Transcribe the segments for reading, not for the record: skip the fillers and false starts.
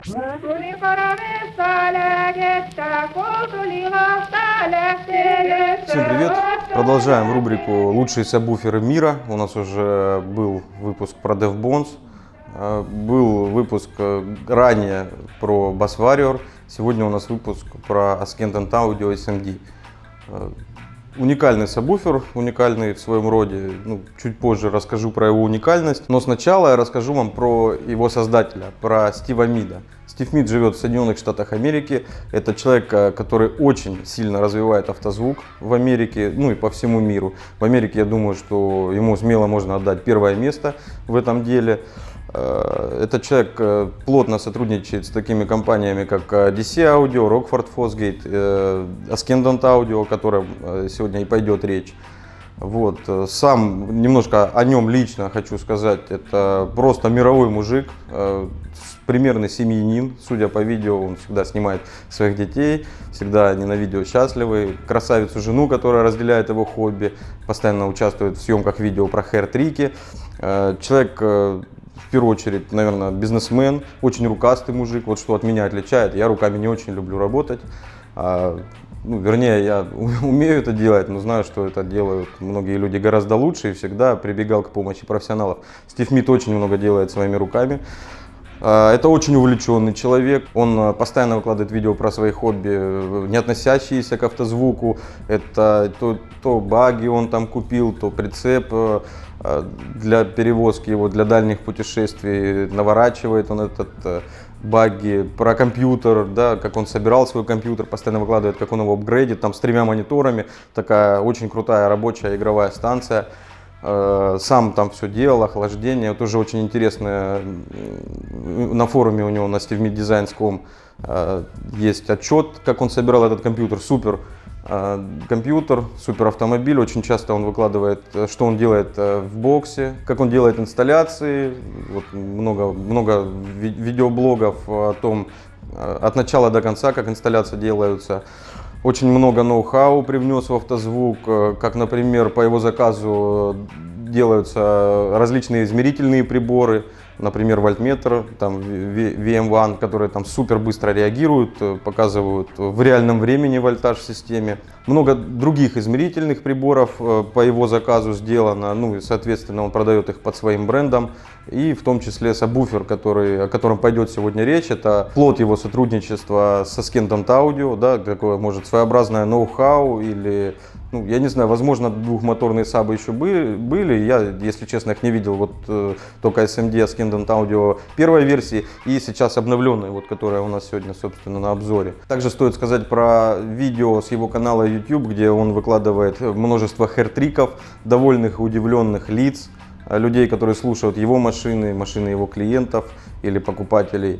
Всем привет! Продолжаем рубрику «Лучшие сабвуферы мира». У нас уже был выпуск про DevBones, был выпуск ранее про Bass Warrior. Сегодня у нас выпуск про Ascendant Audio SMD. Уникальный сабвуфер, уникальный в своем роде. Чуть позже расскажу про его уникальность. Но сначала я расскажу вам про его создателя, про Стива Мида. Стив Мид живет в Соединенных Штатах Америки. Это человек, который очень сильно развивает автозвук в Америке, и по всему миру. В Америке, я думаю, что ему смело можно отдать первое место в этом деле. Этот человек плотно сотрудничает с такими компаниями, как DC Audio, Rockford Fosgate, Ascendant Audio, о котором сегодня и пойдет речь. Сам немножко о нем лично хочу сказать. Это просто мировой мужик, примерный семьянин. Судя по видео, он всегда снимает своих детей, всегда они на видео счастливы. Красавицу жену, которая разделяет его хобби, постоянно участвует в съемках видео про хэр-трики. Человек, в первую очередь, наверное, бизнесмен, очень рукастый мужик. Вот что от меня отличает. Я руками не очень люблю работать. Вернее, я умею это делать, но знаю, что это делают многие люди гораздо лучше, и всегда прибегал к помощи профессионалов. Стив Мид очень много делает своими руками. Это очень увлеченный человек, он постоянно выкладывает видео про свои хобби, не относящиеся к автозвуку. Это то баги он там купил, то прицеп для перевозки его, для дальних путешествий. Наворачивает он этот баги, про компьютер, как он собирал свой компьютер, постоянно выкладывает, как он его апгрейдит, там с 3 мониторами, такая очень крутая рабочая игровая станция. Сам там все делал, охлаждение, тоже очень интересно. На форуме у него на SteveMedesigns.com есть отчет, как он собирал этот компьютер. Супер компьютер, супер автомобиль. Очень часто он выкладывает, что он делает в боксе, как он делает инсталляции. Много видеоблогов о том, от начала до конца, как инсталляции делаются. Очень много ноу-хау привнес в автозвук, как, например, по его заказу делаются различные измерительные приборы, например, вольтметр, там VM1, которые там супер быстро реагируют, показывают в реальном времени вольтаж в системе. Много других измерительных приборов по его заказу сделано, и, соответственно, он продает их под своим брендом. И в том числе сабвуфер, о котором пойдет сегодня речь, это плод его сотрудничества с Ascendant Audio, такое, может, своеобразное ноу-хау или, я не знаю, возможно, двухмоторные сабы еще были. Я, если честно, их не видел, только SMD Ascendant Audio первой версии и сейчас обновленной, которая у нас сегодня, собственно, на обзоре. Также стоит сказать про видео с его канала YouTube, где он выкладывает множество хэр-триков, довольных и удивленных лиц, людей, которые слушают его машины, машины его клиентов или покупателей.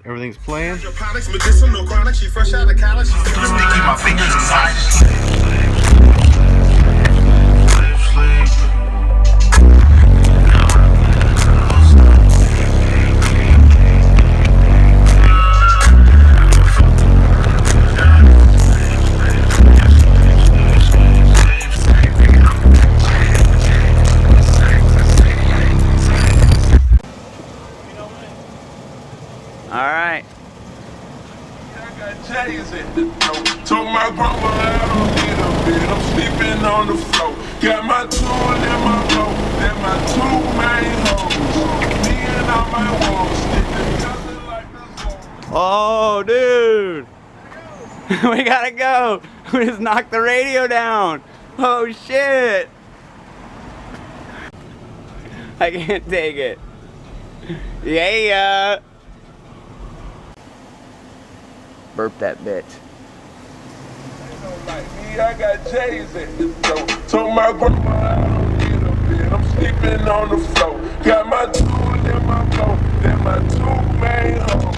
Everything's playing. All right. Told my grandma I don't get a bed. I'm sleeping on the floor. Got my tool in my room. Then my two main hoes. Me and all my walls. Sticking together like the zone. Oh, dude. We gotta go. We just knocked the radio down. Oh, shit. I can't take it. Yeah. Burp that bitch. Like me, I got J's at the door. Told my grandma I don't get a bed. I'm sleeping on the floor. Got my tool in my phone. Then my two main hoes.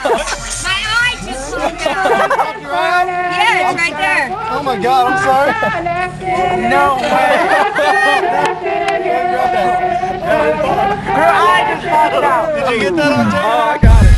My eye just looked up. Yeah, it's right there. Oh my God, I'm sorry. No way. Her eye just popped out. Did you get that on tape? Oh, I got it.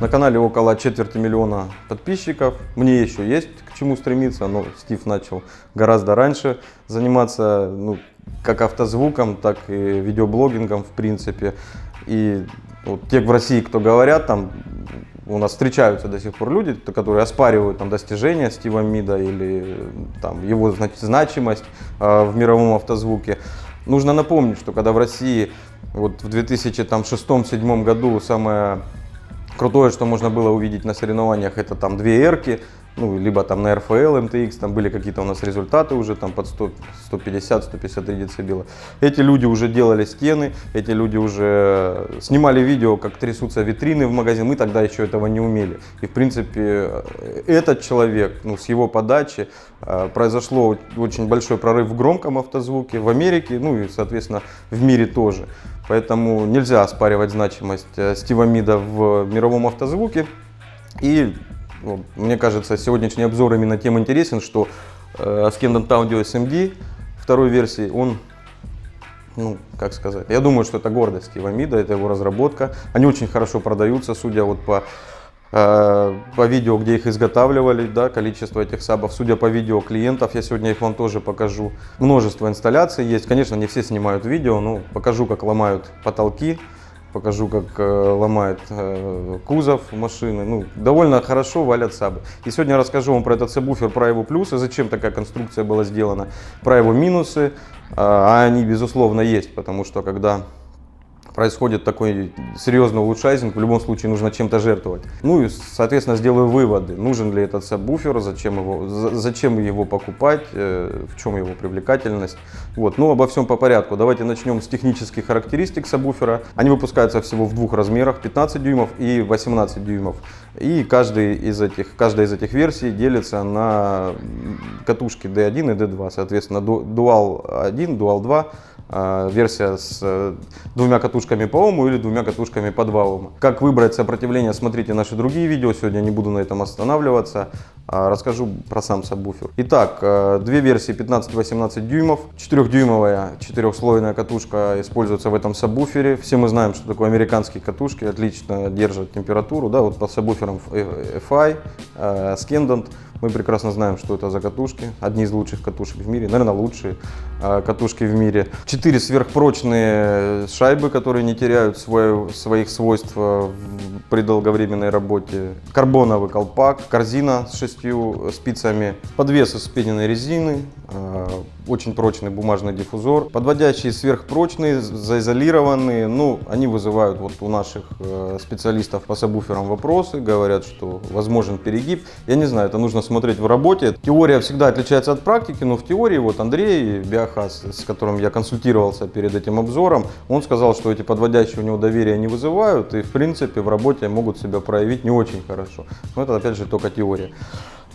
На канале около 250 000 подписчиков. Мне еще есть к чему стремиться, но Стив начал гораздо раньше заниматься, ну, как автозвуком, так и видеоблогингом в принципе. И вот те в России, кто говорят, там у нас встречаются до сих пор люди, которые оспаривают там достижения Стива Мида или там его значимость в мировом автозвуке. Нужно напомнить, что когда в России вот в 2006-2007 году самое крутое, что можно было увидеть на соревнованиях, это там 2 эрки, ну, либо там на РФЛ, МТХ, там были какие-то у нас результаты уже там под 150-153 децибела. Эти люди уже делали стены, эти люди уже снимали видео, как трясутся витрины в магазин, мы тогда еще этого не умели. И в принципе этот человек, ну, с его подачи произошло очень большой прорыв в громком автозвуке в Америке, ну и соответственно в мире тоже. Поэтому нельзя оспаривать значимость Стива Мида в мировом автозвуке. И вот, мне кажется, сегодняшний обзор именно тем интересен, что Ascendant Audio SMD второй версии, он, ну, как сказать, я думаю, что это гордость Стива Мида, это его разработка. Они очень хорошо продаются, судя вот по видео, где их изготавливали, да, количество этих сабов, судя по видео клиентов, я сегодня их вам тоже покажу. Множество инсталляций есть, конечно, не все снимают видео, но покажу, как ломают потолки, покажу, как ломает кузов машины. Ну, довольно хорошо валят сабы. И сегодня расскажу вам про этот сабвуфер, про его плюсы, зачем такая конструкция была сделана, про его минусы, а они безусловно есть, потому что когда происходит такой серьезный улучшайзинг, в любом случае нужно чем-то жертвовать. Ну и, соответственно, сделаю выводы, нужен ли этот сабвуфер, зачем его покупать, в чем его привлекательность. Вот. Ну, обо всем по порядку. Давайте начнем с технических характеристик сабвуфера. Они выпускаются всего в 2 размерах, 15 дюймов и 18 дюймов. И каждая из этих версий делится на катушки D1 и D2, соответственно, Dual 1, Dual 2. Версия с 2 катушками по Ому или 2 катушками по 2 Ома. Как выбрать сопротивление, смотрите наши другие видео, сегодня не буду на этом останавливаться, расскажу про сам сабвуфер. Итак, 2 версии 15-18 дюймов, 4-дюймовая 4-слойная катушка используется в этом сабвуфере. Все мы знаем, что такое американские катушки, отлично держат температуру, да, вот по сабвуферам FI, Ascendant. Мы прекрасно знаем, что это за катушки. Одни из лучших катушек в мире, наверное, лучшие катушки в мире. 4 сверхпрочные шайбы, которые не теряют своих свойств при долговременной работе. Карбоновый колпак, корзина с 6 спицами, подвес из вспененной резины, очень прочный бумажный диффузор. Подводящие сверхпрочные, заизолированные, ну, они вызывают вот у наших специалистов по сабвуферам вопросы, говорят, что возможен перегиб. Я не знаю, это нужно смотреть в работе. Теория всегда отличается от практики, но в теории вот Андрей Биохас, с которым я консультировался перед этим обзором, он сказал, что эти подводящие у него доверия не вызывают и в принципе в работе могут себя проявить не очень хорошо. Но это опять же только теория.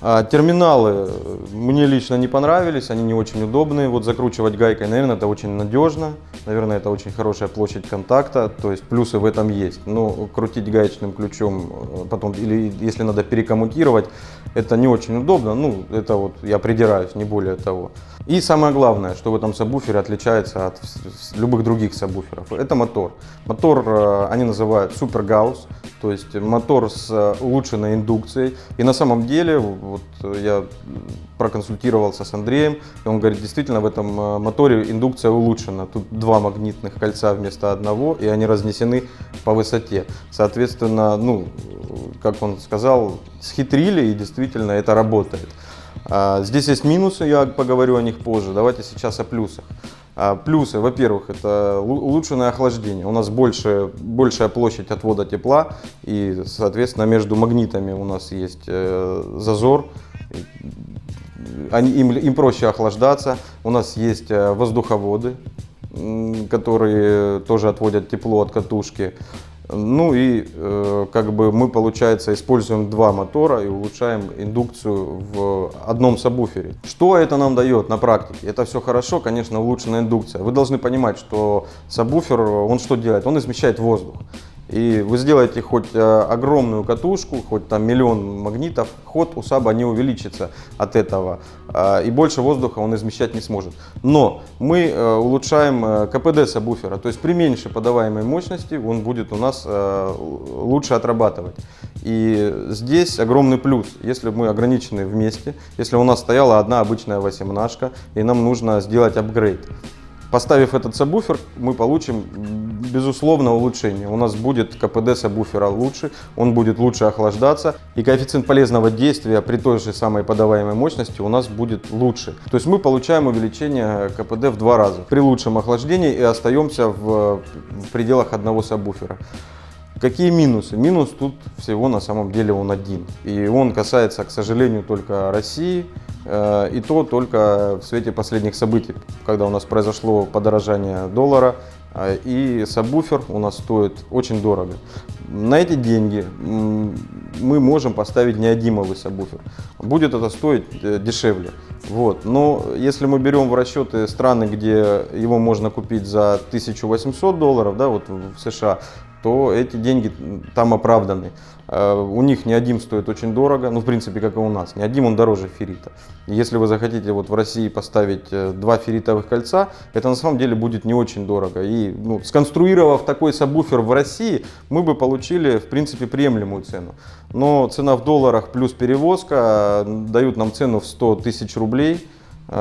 Терминалы мне лично не понравились, они не очень удобные. Вот закручивать гайкой, наверное, это очень надежно. Наверное, это очень хорошая площадь контакта, то есть плюсы в этом есть. Но крутить гаечным ключом потом, или если надо перекоммутировать, это не очень удобно. Ну, это вот я придираюсь, не более того. И самое главное, что в этом сабвуфере отличается от любых других сабвуферов, это мотор. Мотор они называют Super Gauss, то есть мотор с улучшенной индукцией. И на самом деле, вот я проконсультировался с Андреем, и он говорит, действительно в этом моторе индукция улучшена. Тут два магнитных кольца вместо одного, и они разнесены по высоте. Соответственно, ну, как он сказал, схитрили, и действительно это работает. Здесь есть минусы, я поговорю о них позже. Давайте сейчас о плюсах. Плюсы, во-первых, это улучшенное охлаждение. У нас большая площадь отвода тепла, и, соответственно, между магнитами у нас есть зазор. Им проще охлаждаться. У нас есть воздуховоды, которые тоже отводят тепло от катушки. Ну и как бы мы, получается, используем два мотора и улучшаем индукцию в одном сабвуфере. Что это нам дает на практике? Это все хорошо, конечно, улучшенная индукция. Вы должны понимать, что сабвуфер, он что делает? Он измещает воздух. И вы сделаете хоть огромную катушку, хоть там миллион магнитов, ход у саба не увеличится от этого. И больше воздуха он измещать не сможет. Но мы улучшаем КПД сабвуфера, то есть при меньшей подаваемой мощности он будет у нас лучше отрабатывать. И здесь огромный плюс, если мы ограничены вместе, если у нас стояла одна обычная 18-шка и нам нужно сделать апгрейд. Поставив этот сабвуфер, мы получим, безусловно, улучшение. У нас будет КПД сабвуфера лучше, он будет лучше охлаждаться, и коэффициент полезного действия при той же самой подаваемой мощности у нас будет лучше. То есть мы получаем увеличение КПД в 2 раза при лучшем охлаждении и остаемся в пределах одного сабвуфера. Какие минусы? Минус тут всего на самом деле он один. И он касается, к сожалению, только России. И то только в свете последних событий, когда у нас произошло подорожание доллара, и сабвуфер у нас стоит очень дорого. На эти деньги мы можем поставить неодимовый сабвуфер. Будет это стоить дешевле. Вот. Но если мы берем в расчеты страны, где его можно купить за $1800, да, вот в США, то эти деньги там оправданы. У них неодим стоит очень дорого, ну в принципе как и у нас. Неодим он дороже феррита. Если вы захотите вот в России поставить 2 ферритовых кольца, это на самом деле будет не очень дорого. И ну, сконструировав такой сабвуфер в России, мы бы получили в принципе приемлемую цену. Но цена в долларах плюс перевозка дают нам цену в 100 тысяч рублей. И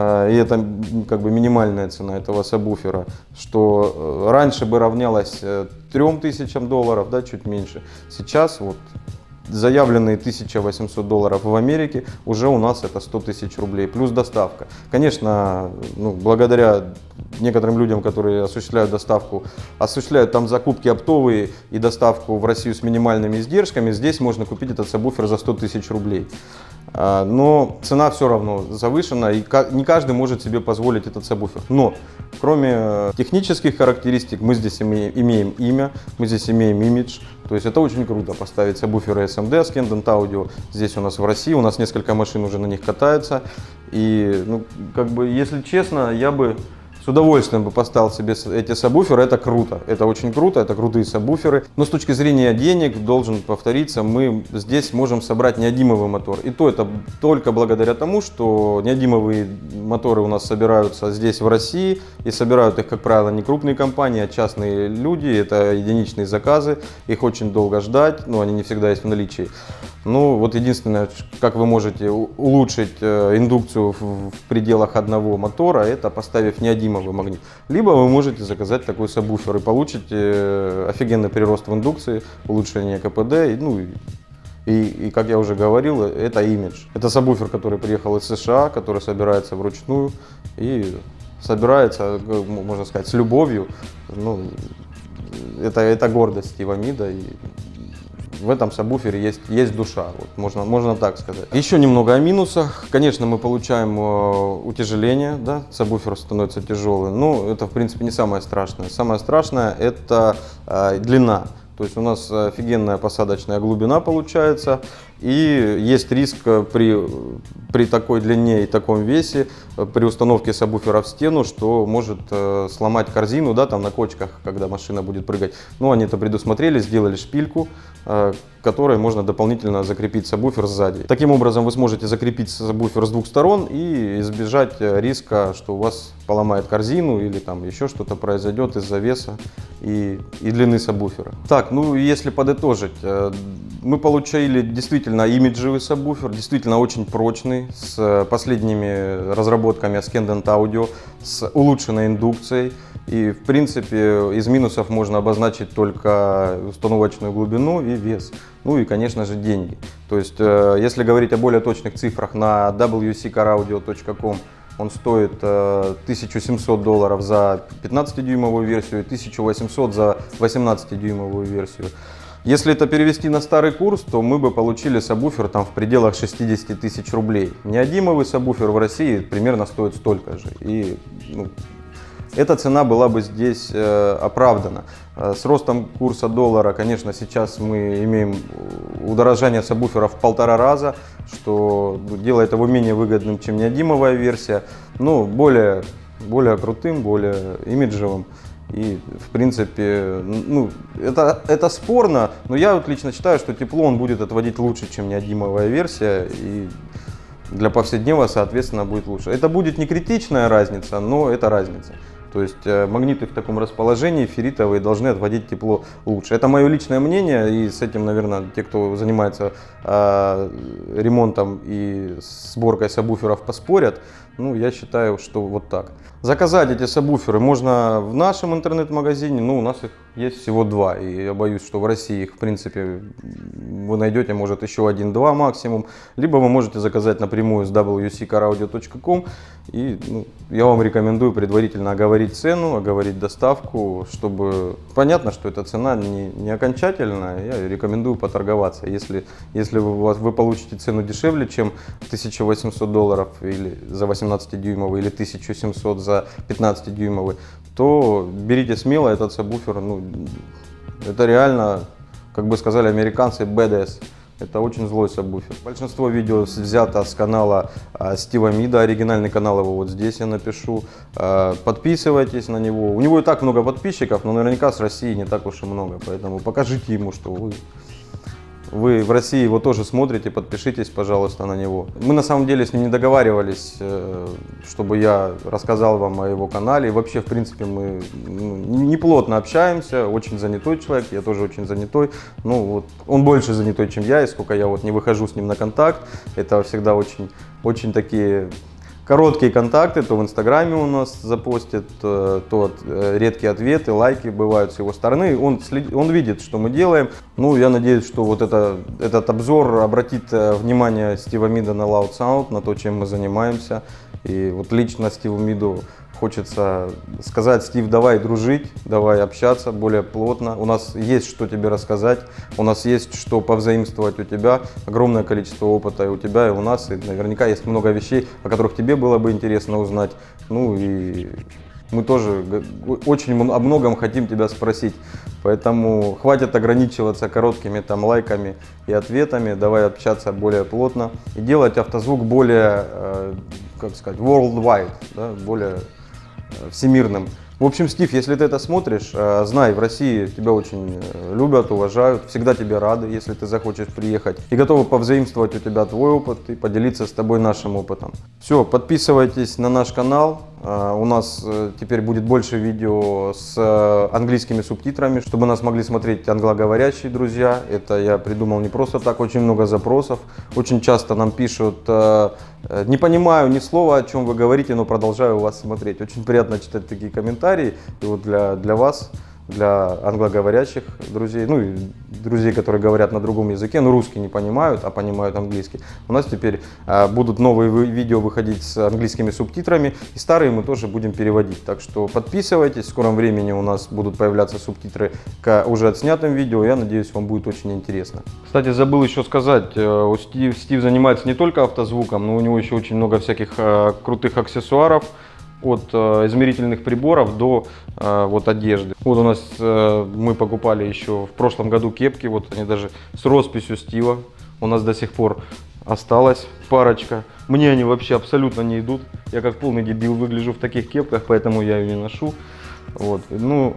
это как бы минимальная цена этого сабвуфера, что раньше бы равнялось $3000, да, чуть меньше. Сейчас вот заявленные $1800 в Америке, уже у нас это 100 тысяч рублей, плюс доставка. Конечно, ну, благодаря некоторым людям, которые осуществляют доставку, осуществляют там закупки оптовые и доставку в Россию с минимальными издержками, здесь можно купить этот сабвуфер за 100 тысяч рублей. Но цена все равно завышена, и не каждый может себе позволить этот сабвуфер. Но кроме технических характеристик мы здесь имеем имя, мы здесь имеем имидж. То есть это очень круто поставить сабвуферы SMD с Scandent Audio здесь у нас в России, у нас несколько машин уже на них катаются. И ну, как бы, если честно, я бы с удовольствием бы поставил себе эти сабвуферы, это круто, это очень круто, это крутые сабвуферы. Но с точки зрения денег, должен повториться, мы здесь можем собрать неодимовый мотор. И то это только благодаря тому, что неодимовые моторы у нас собираются здесь в России. И собирают их, как правило, не крупные компании, а частные люди. Это единичные заказы, их очень долго ждать, но они не всегда есть в наличии. Ну вот единственное, как вы можете улучшить индукцию в пределах одного мотора, это поставив неодимовый магнит. Либо вы можете заказать такой сабвуфер и получите офигенный прирост в индукции, улучшение КПД, ну и как я уже говорил, это имидж. Это сабвуфер, который приехал из США, который собирается вручную и собирается, можно сказать, с любовью. Ну, это гордость Стива Мида. И в этом сабвуфере есть душа, вот, можно так сказать. Еще немного о минусах. Конечно, мы получаем утяжеление, да, сабвуфер становится тяжелый, но это в принципе не самое страшное. Самое страшное это длина. То есть у нас офигенная посадочная глубина получается. И есть риск при такой длине и таком весе, при установке сабвуфера в стену, что может сломать корзину, да, там на кочках, когда машина будет прыгать. Но они это предусмотрели, сделали шпильку, которой можно дополнительно закрепить сабвуфер сзади. Таким образом вы сможете закрепить сабвуфер с двух сторон и избежать риска, что у вас поломает корзину или там еще что-то произойдет из-за веса и длины сабвуфера. Так, ну если подытожить, мы получили действительно имиджевый сабвуфер, действительно очень прочный, с последними разработками Ascendant Audio, с улучшенной индукцией. И в принципе из минусов можно обозначить только установочную глубину и вес. Ну и конечно же деньги. То есть если говорить о более точных цифрах, на wccaraudio.com он стоит $1700 за 15-дюймовую версию и 1800 за 18-дюймовую версию. Если это перевести на старый курс, то мы бы получили сабвуфер там в пределах 60 тысяч рублей. Неодимовый сабвуфер в России примерно стоит столько же. И эта цена была бы здесь оправдана. С ростом курса доллара, конечно, сейчас мы имеем удорожание сабвуфера в 1,5 раза, что делает его менее выгодным, чем неодимовая версия, но более крутым, более имиджевым. И в принципе, ну, это спорно, но я вот лично считаю, что тепло он будет отводить лучше, чем неодимовая версия. И для повседневного, соответственно, будет лучше. Это будет не критичная разница, но это разница. То есть магниты в таком расположении ферритовые должны отводить тепло лучше. Это мое личное мнение, и с этим, наверное, те, кто занимается ремонтом и сборкой сабвуферов, поспорят. Ну, я считаю, что вот так. Заказать эти сабвуферы можно в нашем интернет-магазине, но у нас их есть всего 2. И я боюсь, что в России их, в принципе, вы найдете, может, еще 1-2 максимум. Либо вы можете заказать напрямую с wccaraudio.com. И я вам рекомендую предварительно оговорить цену, оговорить доставку, чтобы понятно, что эта цена не окончательная. Я рекомендую поторговаться. Если вы получите цену дешевле, чем $1800 или за 18-дюймовый или 1700 за 15-дюймовый, то берите смело этот сабвуфер. Ну, это реально, как бы сказали американцы, badass. Это очень злой сабвуфер. Большинство видео взято с канала Стива Мида, оригинальный канал его вот здесь я напишу. Подписывайтесь на него. У него и так много подписчиков, но наверняка с России не так уж и много. Поэтому покажите ему, что вы в России его тоже смотрите, подпишитесь, пожалуйста, на него. Мы на самом деле с ним не договаривались, чтобы я рассказал вам о его канале. И вообще, в принципе, мы не плотно общаемся, очень занятой человек, я тоже очень занятой. Ну, вот, он больше занятой, чем я, и сколько я вот не выхожу с ним на контакт. Это всегда очень такие короткие контакты, то в Инстаграме у нас запостит, то редкие ответы, лайки бывают с его стороны. Он видит, что мы делаем. Ну, я надеюсь, что вот этот обзор обратит внимание Стива Мида на Loud Sound, на то, чем мы занимаемся. И вот лично Стиву Миду хочется сказать: Стив, давай дружить, давай общаться более плотно. У нас есть что тебе рассказать, у нас есть что повзаимствовать у тебя. Огромное количество опыта и у тебя, и у нас. И наверняка есть много вещей, о которых тебе было бы интересно узнать. Ну и мы тоже очень о многом хотим тебя спросить. Поэтому хватит ограничиваться короткими там лайками и ответами. Давай общаться более плотно и делать автозвук более, как сказать, worldwide, да, более всемирным. В общем, Стив, если ты это смотришь, знай, в России тебя очень любят, уважают, всегда тебе рады, если ты захочешь приехать, и готовы повзаимствовать у тебя твой опыт и поделиться с тобой нашим опытом. Все, подписывайтесь на наш канал. У нас теперь будет больше видео с английскими субтитрами, чтобы нас могли смотреть англоговорящие друзья. Это я придумал не просто так, очень много запросов. Очень часто нам пишут: не понимаю ни слова, о чем вы говорите, но продолжаю вас смотреть. Очень приятно читать такие комментарии. И вот для вас, для англоговорящих друзей, ну и друзей, которые говорят на другом языке, но русский не понимают, а понимают английский. У нас теперь будут новые видео выходить с английскими субтитрами, и старые мы тоже будем переводить. Так что подписывайтесь, в скором времени у нас будут появляться субтитры к уже отснятым видео, я надеюсь, вам будет очень интересно. Кстати, забыл еще сказать, Стив занимается не только автозвуком, но у него еще очень много всяких крутых аксессуаров. От измерительных приборов до вот одежды. Вот у нас мы покупали еще в прошлом году кепки, вот они даже с росписью Стива. у нас до сих пор осталась парочка. Мне они вообще абсолютно не идут. Я как полный дебил выгляжу в таких кепках, поэтому я ее не ношу. Вот. Ну,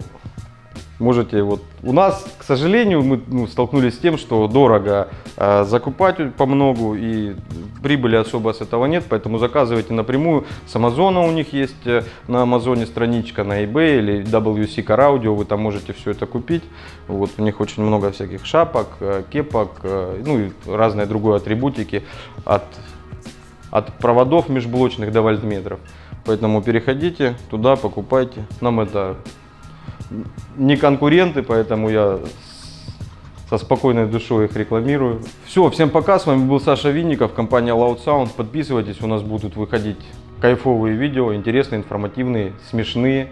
можете вот. У нас, к сожалению, мы столкнулись с тем, что дорого закупать по многу и прибыли особо с этого нет, поэтому заказывайте напрямую. С Амазона у них есть на Амазоне страничка, на eBay или WC Car Audio, вы там можете все это купить. Вот, у них очень много всяких шапок, кепок, ну и разной другой атрибутики от проводов межблочных до вольтметров. Поэтому переходите туда, покупайте. Нам это не конкуренты, поэтому я со спокойной душой их рекламирую. Все, всем пока, с вами был Саша Винников, компания Loud Sound. Подписывайтесь, у нас будут выходить кайфовые видео, интересные, информативные, смешные.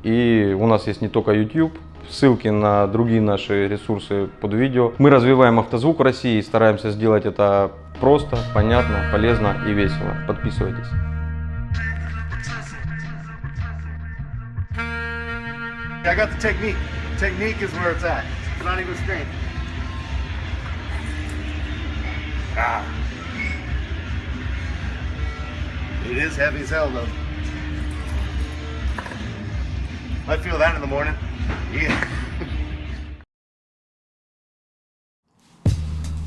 И у нас есть не только YouTube, ссылки на другие наши ресурсы под видео. Мы развиваем автозвук в России и стараемся сделать это просто, понятно, полезно и весело. Подписывайтесь. I got the technique. Technique is where it's at. It's not even strength. Ah. It is heavy as hell though. I feel that in the morning. Yeah.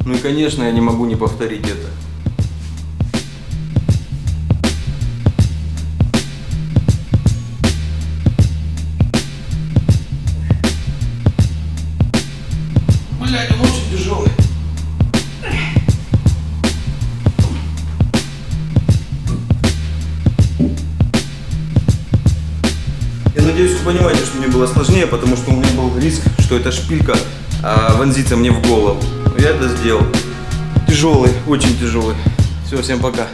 Ну и конечно, я не могу не повторить это. Блядь, он очень тяжелый. Я надеюсь, вы понимаете, что мне было сложнее, потому что у меня был риск, что эта шпилька вонзится мне в голову. Но я это сделал. Тяжелый, очень тяжелый. Все, всем пока.